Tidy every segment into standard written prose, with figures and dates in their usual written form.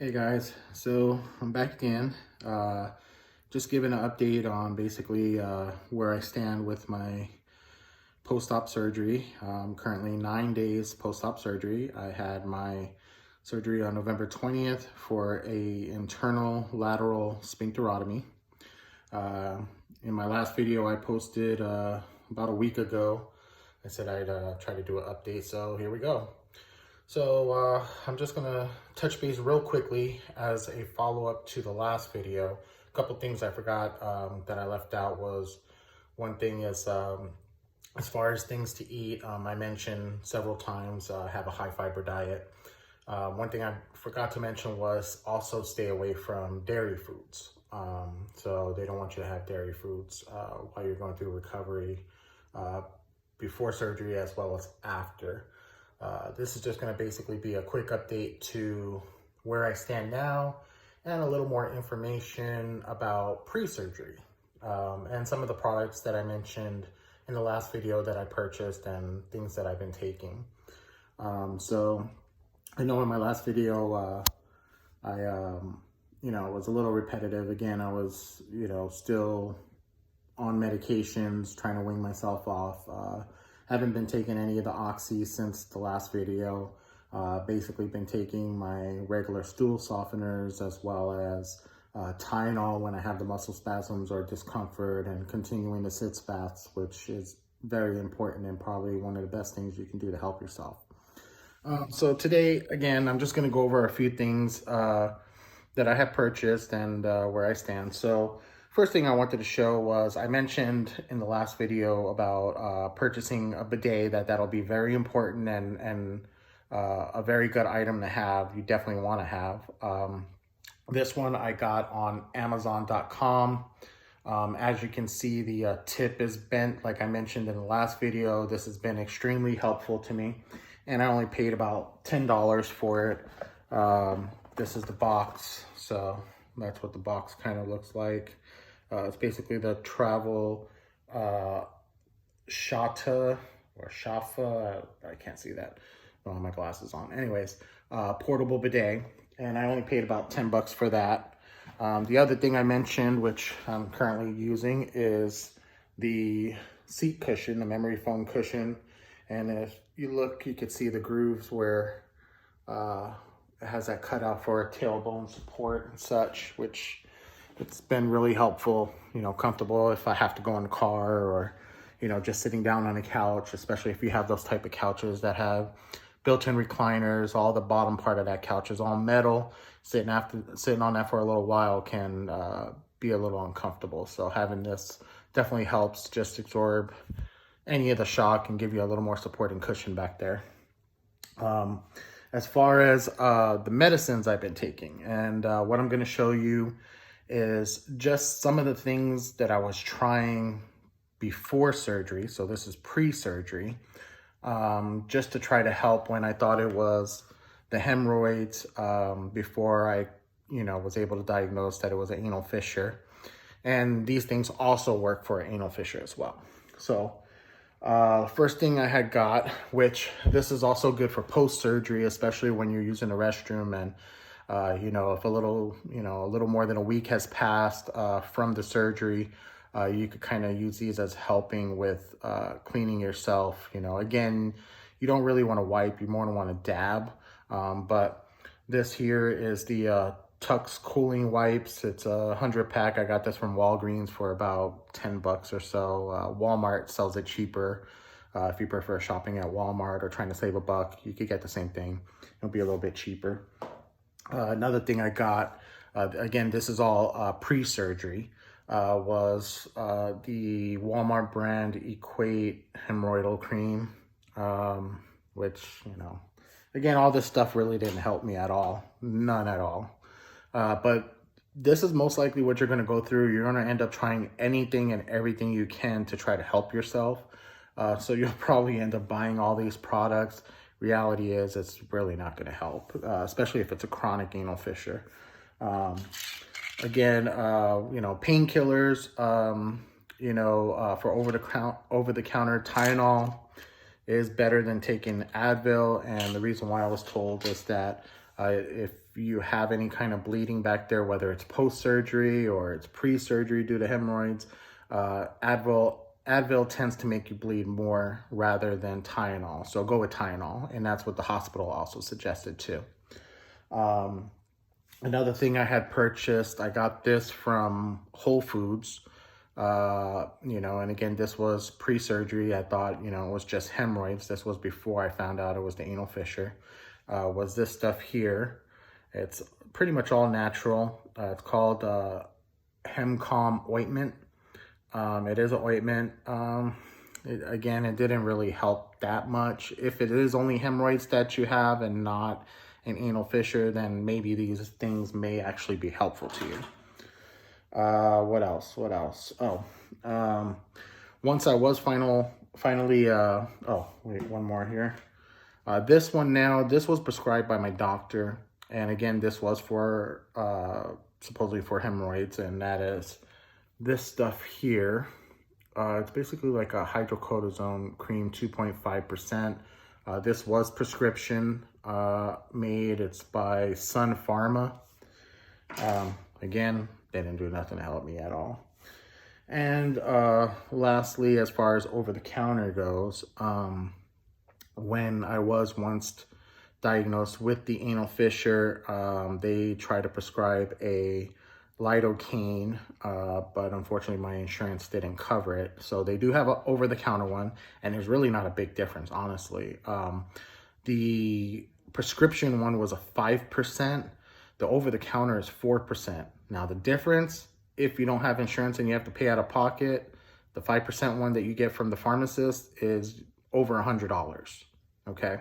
Hey guys, so I'm back again. Just giving an update on basically where I stand with my post-op surgery. Currently 9 days post-op surgery. I had my surgery on November 20th for a internal lateral sphincterotomy. In my last video I posted about a week ago, I said I'd try to do an update, so here we go. So I'm just gonna touch base real quickly as a follow-up to the last video. A couple things I forgot that I left out was, one thing is as far as things to eat, I mentioned several times have a high fiber diet. One thing I forgot to mention was also stay away from dairy foods. So they don't want you to have dairy foods while you're going through recovery before surgery as well as after. This is just going to basically be a quick update to where I stand now and a little more information about pre-surgery and some of the products that I mentioned in the last video that I purchased and things that I've been taking. So I know in my last video I was a little repetitive. Again, I was still on medications, trying to wean myself off. Haven't been taking any of the oxy since the last video. Basically been taking my regular stool softeners as well as Tylenol when I have the muscle spasms or discomfort, and continuing the sitz baths, which is very important and probably one of the best things you can do to help yourself. So today, again, I'm just going to go over a few things that I have purchased and where I stand. So first thing I wanted to show was, I mentioned in the last video about purchasing a bidet, that'll be very important and a very good item to have. You definitely want to have. This one I got on Amazon.com. As you can see, the tip is bent. Like I mentioned in the last video, this has been extremely helpful to me. And I only paid about $10 for it. This is the box. So that's what the box kind of looks like. It's basically the travel Shata or Shafa. I can't see that. I don't have my glasses on. Anyways, portable bidet, and I only paid about $10 for that. The other thing I mentioned, which I'm currently using, is the seat cushion, the memory foam cushion. And if you look, you can see the grooves where it has that cutout for a tailbone support and such, which it's been really helpful, comfortable if I have to go in the car or, just sitting down on a couch, especially if you have those type of couches that have built-in recliners. All the bottom part of that couch is all metal. Sitting on that for a little while can be a little uncomfortable. So having this definitely helps just absorb any of the shock and give you a little more support and cushion back there. As far as the medicines I've been taking, and what I'm going to show you is just some of the things that I was trying before surgery. So this is pre-surgery, just to try to help when I thought it was the hemorrhoids, before I, was able to diagnose that it was an anal fissure. And these things also work for an anal fissure as well. So first thing I had got, which this is also good for post-surgery, especially when you're using the restroom and if a little more than a week has passed from the surgery, you could kind of use these as helping with cleaning yourself. Again, you don't really want to wipe, you more want to dab. But this here is the Tux cooling wipes. It's a 100-pack. I got this from Walgreens for about $10 or so. Walmart sells it cheaper. If you prefer shopping at Walmart or trying to save a buck, you could get the same thing. It'll be a little bit cheaper. Another thing I got, again, this is all pre-surgery, was the Walmart brand Equate Hemorrhoidal Cream, which, again, all this stuff really didn't help me at all. None at all. But this is most likely what you're going to go through. You're going to end up trying anything and everything you can to try to help yourself. So you'll probably end up buying all these products. Reality is it's really not going to help, especially if it's a chronic anal fissure. Again, painkillers, for over-the-counter Tylenol is better than taking Advil. And the reason why I was told is that If you have any kind of bleeding back there, whether it's post-surgery or it's pre-surgery due to hemorrhoids, Advil tends to make you bleed more rather than Tylenol. So go with Tylenol, and that's what the hospital also suggested too. Another thing I had purchased, I got this from Whole Foods. And again, this was pre-surgery. I thought, it was just hemorrhoids. This was before I found out it was the anal fissure. Was this stuff here. It's pretty much all natural. It's called Hemcalm ointment. It is an ointment. It didn't really help that much. If it is only hemorrhoids that you have and not an anal fissure, then maybe these things may actually be helpful to you. What else? Once I was finally, one more here. This was prescribed by my doctor. And again, this was for, supposedly for hemorrhoids. And that is this stuff here. It's basically like a hydrocortisone cream, 2.5%. This was prescription made. It's by Sun Pharma. Again, they didn't do nothing to help me at all. And lastly, as far as over-the-counter goes, when I was once diagnosed with the anal fissure, they tried to prescribe a lidocaine, but unfortunately my insurance didn't cover it. So they do have an over-the-counter one, and there's really not a big difference, honestly. The prescription one was a 5%. The over-the-counter is 4%. Now the difference, if you don't have insurance and you have to pay out of pocket, the 5% one that you get from the pharmacist is over $100, okay?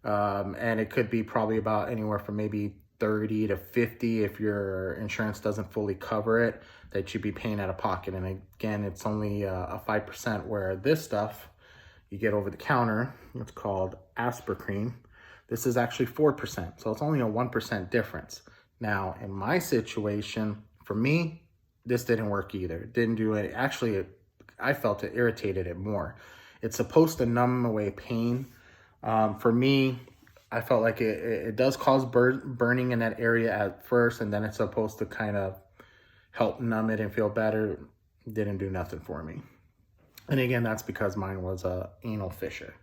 And it could be probably about anywhere from maybe 30 to 50 if your insurance doesn't fully cover it, that you'd be paying out of pocket. And again, it's only a 5%, where this stuff you get over the counter, it's called Aspercreme. This is actually 4%, so it's only a 1% difference. Now, in my situation, for me, this didn't work either. It didn't do it. Actually, I felt it irritated it more. It's supposed to numb away pain. For me, I felt like it does cause burning in that area at first, and then it's supposed to kind of help numb it and feel better. Didn't do nothing for me. And again, that's because mine was a anal fissure.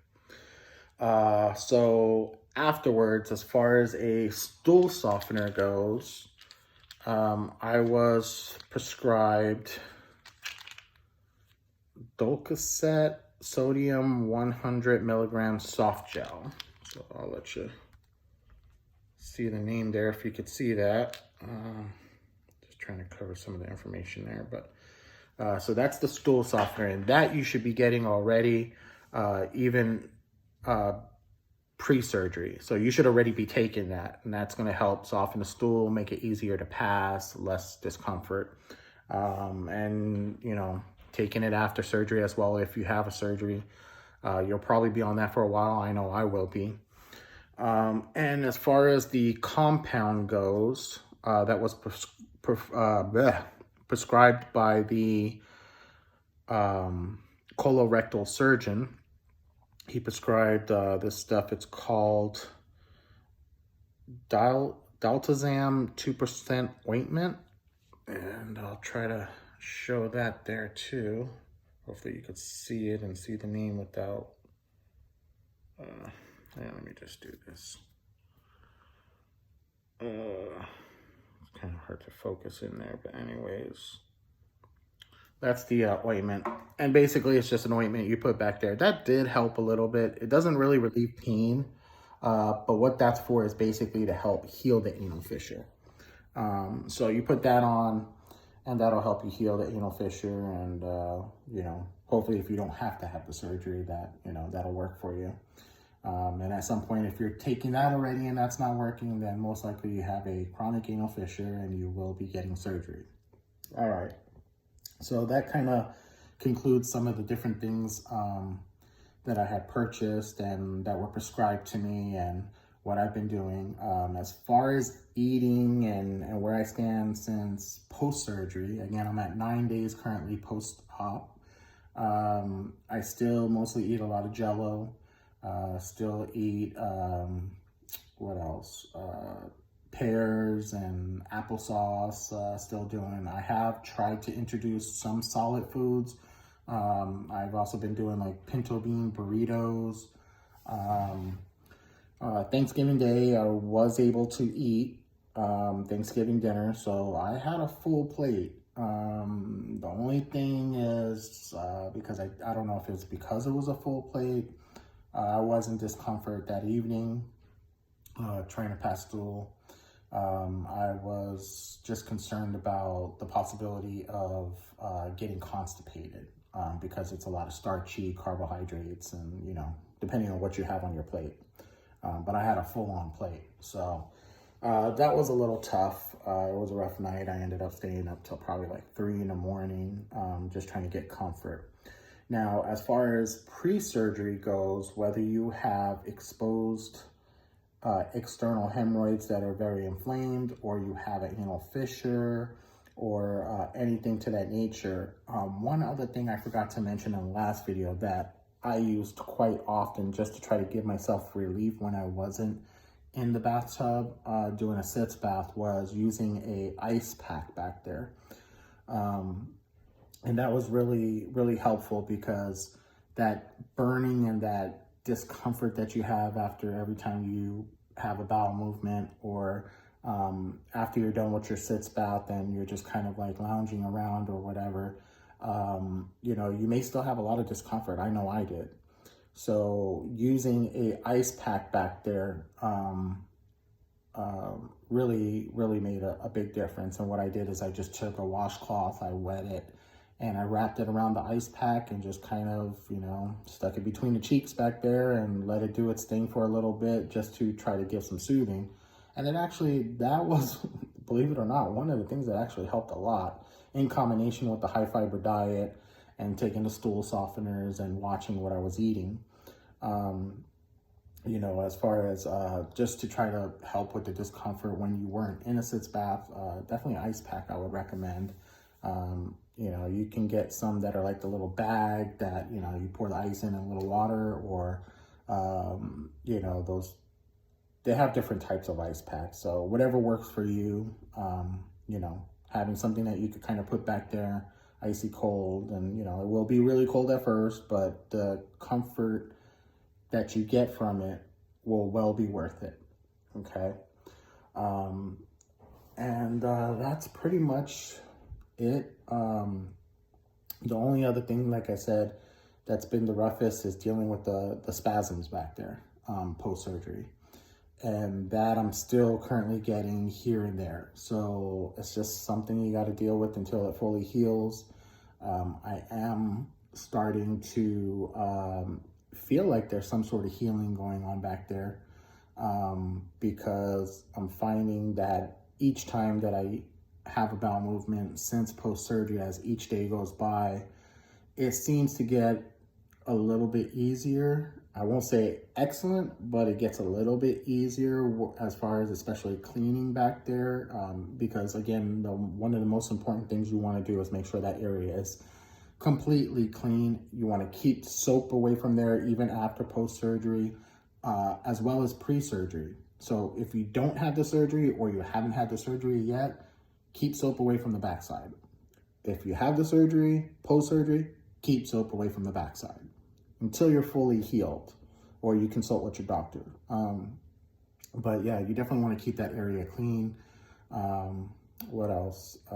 So afterwards, as far as a stool softener goes, I was prescribed Dolcacet sodium 100 milligrams soft gel. So I'll let you see the name there if you could see that. Just trying to cover some of the information there, but so that's the stool softener, and that you should be getting already, even pre-surgery. So you should already be taking that, and that's going to help soften the stool, make it easier to pass, less discomfort. And taking it after surgery as well. If you have a surgery, you'll probably be on that for a while. I know I will be. And as far as the compound goes, that was prescribed by the colorectal surgeon. He prescribed this stuff. It's called Daltazam 2% ointment. And I'll try to show that there too. Hopefully you could see it and see the name without... let me just do this. It's kind of hard to focus in there, but anyways, that's the ointment. And basically it's just an ointment you put back there. That did help a little bit. It doesn't really relieve pain, but what that's for is basically to help heal the anal fissure. So you put that on, and that'll help you heal the anal fissure, and hopefully if you don't have to have the surgery, that that'll work for you. And at some point, if you're taking that already and that's not working, then most likely you have a chronic anal fissure and you will be getting surgery. All right, so that kind of concludes some of the different things that I had purchased and that were prescribed to me, and what I've been doing. As far as eating and where I stand since post-surgery, again, I'm at 9 days currently post-op. I still mostly eat a lot of Jell-O, still eat, what else? pears and applesauce, still doing. I have tried to introduce some solid foods. I've also been doing like pinto bean burritos. Thanksgiving Day, I was able to eat Thanksgiving dinner, so I had a full plate. The only thing is, because I don't know if it's because it was a full plate, I was in discomfort that evening, trying to pass stool. I was just concerned about the possibility of getting constipated, because it's a lot of starchy carbohydrates and, you know, depending on what you have on your plate. But I had a full-on plate, so that was a little tough. It was a rough night. I ended up staying up till probably like 3 in the morning, just trying to get comfort. Now, as far as pre-surgery goes, whether you have exposed external hemorrhoids that are very inflamed, or you have an anal fissure, or anything to that nature. One other thing I forgot to mention in the last video that I used quite often just to try to give myself relief when I wasn't in the bathtub doing a sitz bath was using a ice pack back there. And that was really, really helpful, because that burning and that discomfort that you have after every time you have a bowel movement, or after you're done with your sitz bath and you're just kind of like lounging around or whatever, you know, you may still have a lot of discomfort. I know I did. So using a ice pack back there really made a big difference. And what I did is I just took a washcloth, I wet it, and I wrapped it around the ice pack and just kind of, you know, stuck it between the cheeks back there and let it do its thing for a little bit just to try to give some soothing. And then actually that was, believe it or not, one of the things that actually helped a lot, in combination with the high fiber diet and taking the stool softeners and watching what I was eating. You know, as far as just to try to help with the discomfort when you weren't in a sitz bath, definitely ice pack I would recommend. You know, you can get some that are like the little bag that, you know, you pour the ice in a little water, or, you know, those, they have different types of ice packs. So whatever works for you, you know, having something that you could kind of put back there, icy cold, and, you know, it will be really cold at first, but the comfort that you get from it will well be worth it. Okay. And that's pretty much it. The only other thing, like I said, that's been the roughest is dealing with the spasms back there, post-surgery. And that I'm still currently getting here and there. So it's just something you got to deal with until it fully heals. I am starting to feel like there's some sort of healing going on back there, because I'm finding that each time that I have a bowel movement since post-surgery, as each day goes by, it seems to get a little bit easier. I won't say excellent, but it gets a little bit easier as far as especially cleaning back there, because again, one of the most important things you want to do is make sure that area is completely clean. You want to keep soap away from there even after post-surgery, as well as pre-surgery. So if you don't have the surgery or you haven't had the surgery yet, keep soap away from the backside. If you have the surgery, post-surgery, keep soap away from the backside until you're fully healed, or you consult with your doctor. But yeah, you definitely want to keep that area clean. What else? I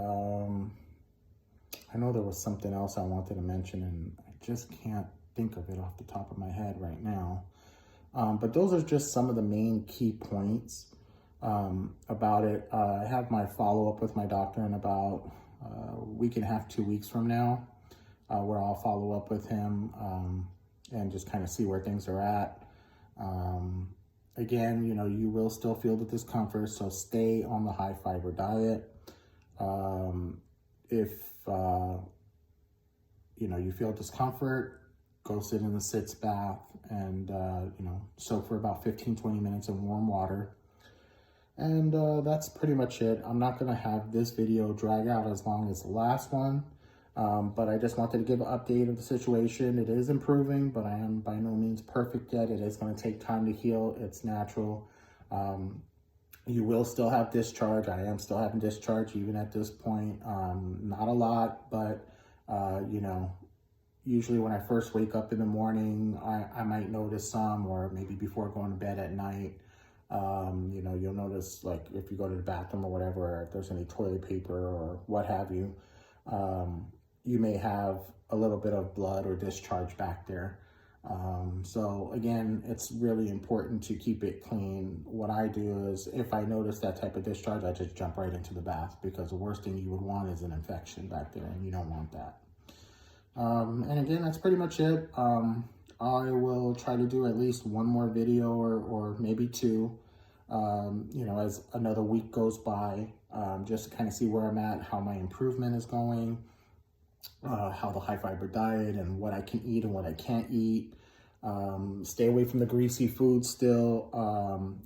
know there was something else I wanted to mention, and I just can't think of it off the top of my head right now. But those are just some of the main key points about it. I have my follow-up with my doctor in about a week and a half, 2 weeks from now, where I'll follow up with him and just kind of see where things are at. Again, you know, you will still feel the discomfort, so stay on the high fiber diet. If, you know, you feel discomfort, go sit in the sitz bath and, you know, soak for about 15-20 minutes in warm water. And that's pretty much it. I'm not going to have this video drag out as long as the last one. But I just wanted to give an update of the situation. It is improving, but I am by no means perfect yet. It is going to take time to heal. It's natural. You will still have discharge. I am still having discharge even at this point. Not a lot, but you know, usually when I first wake up in the morning, I might notice some, or maybe before going to bed at night. You know, you'll notice, like, if you go to the bathroom or whatever, if there's any toilet paper or what have you, you may have a little bit of blood or discharge back there. So again, it's really important to keep it clean. What I do is, if I notice that type of discharge, I just jump right into the bath, because the worst thing you would want is an infection back there, and you don't want that. And again, that's pretty much it. I will try to do at least one more video, or maybe two, you know, as another week goes by, just to kind of see where I'm at, how my improvement is going, how the high fiber diet and what I can eat and what I can't eat. Stay away from the greasy food still.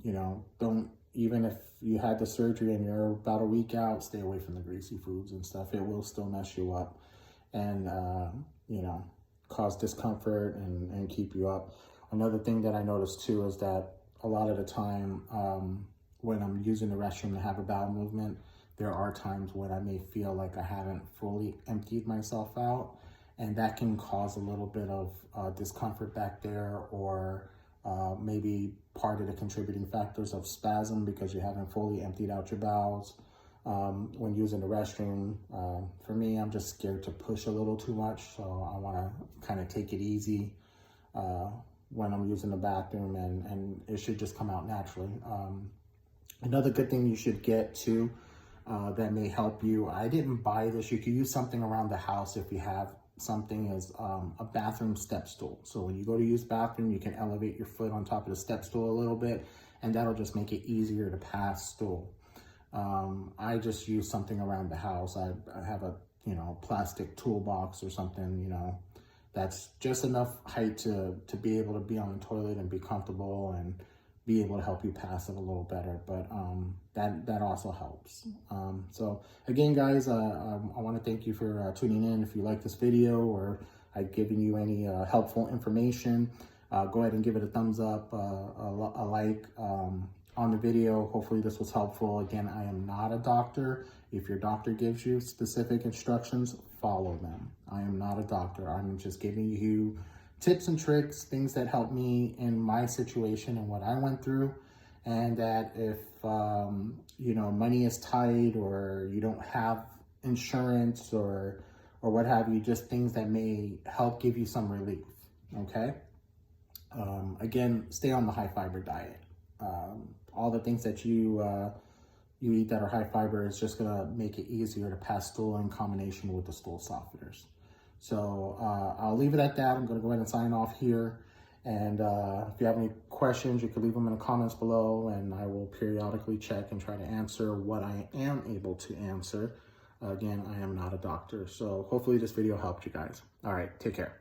You know, don't, even if you had the surgery and you're about a week out, stay away from the greasy foods and stuff. It will still mess you up and, you know, cause discomfort and keep you up. Another thing that I noticed too is that a lot of the time, when I'm using the restroom to have a bowel movement, there are times when I may feel like I haven't fully emptied myself out, and that can cause a little bit of discomfort back there, or maybe part of the contributing factors of spasm because you haven't fully emptied out your bowels. When using the restroom, for me, I'm just scared to push a little too much, so I want to kind of take it easy when I'm using the bathroom, and it should just come out naturally. Another good thing you should get too, that may help you, I didn't buy this, you could use something around the house if you have something, as a bathroom step stool. So when you go to use bathroom, you can elevate your foot on top of the step stool a little bit, and that'll just make it easier to pass stool. I just use something around the house. I have a, you know, plastic toolbox or something, you know, that's just enough height to be able to be on the toilet and be comfortable and be able to help you pass it a little better. But that also helps. So again, guys, I want to thank you for tuning in. If you like this video, or I've given you any helpful information, go ahead and give it a thumbs up, a like on the video. Hopefully this was helpful. Again, I am not a doctor. If your doctor gives you specific instructions, follow them. I am not a doctor. I'm just giving you tips and tricks, things that help me in my situation and what I went through. And that if, you know, money is tight, or you don't have insurance, or what have you, just things that may help give you some relief, okay? Again, stay on the high fiber diet. All the things that you eat that are high fiber is just gonna make it easier to pass stool in combination with the stool softeners. So I'll leave it at that. I'm gonna go ahead and sign off here. And if you have any questions, you can leave them in the comments below, and I will periodically check and try to answer what I am able to answer. Again, I am not a doctor. So hopefully this video helped you guys. All right, take care.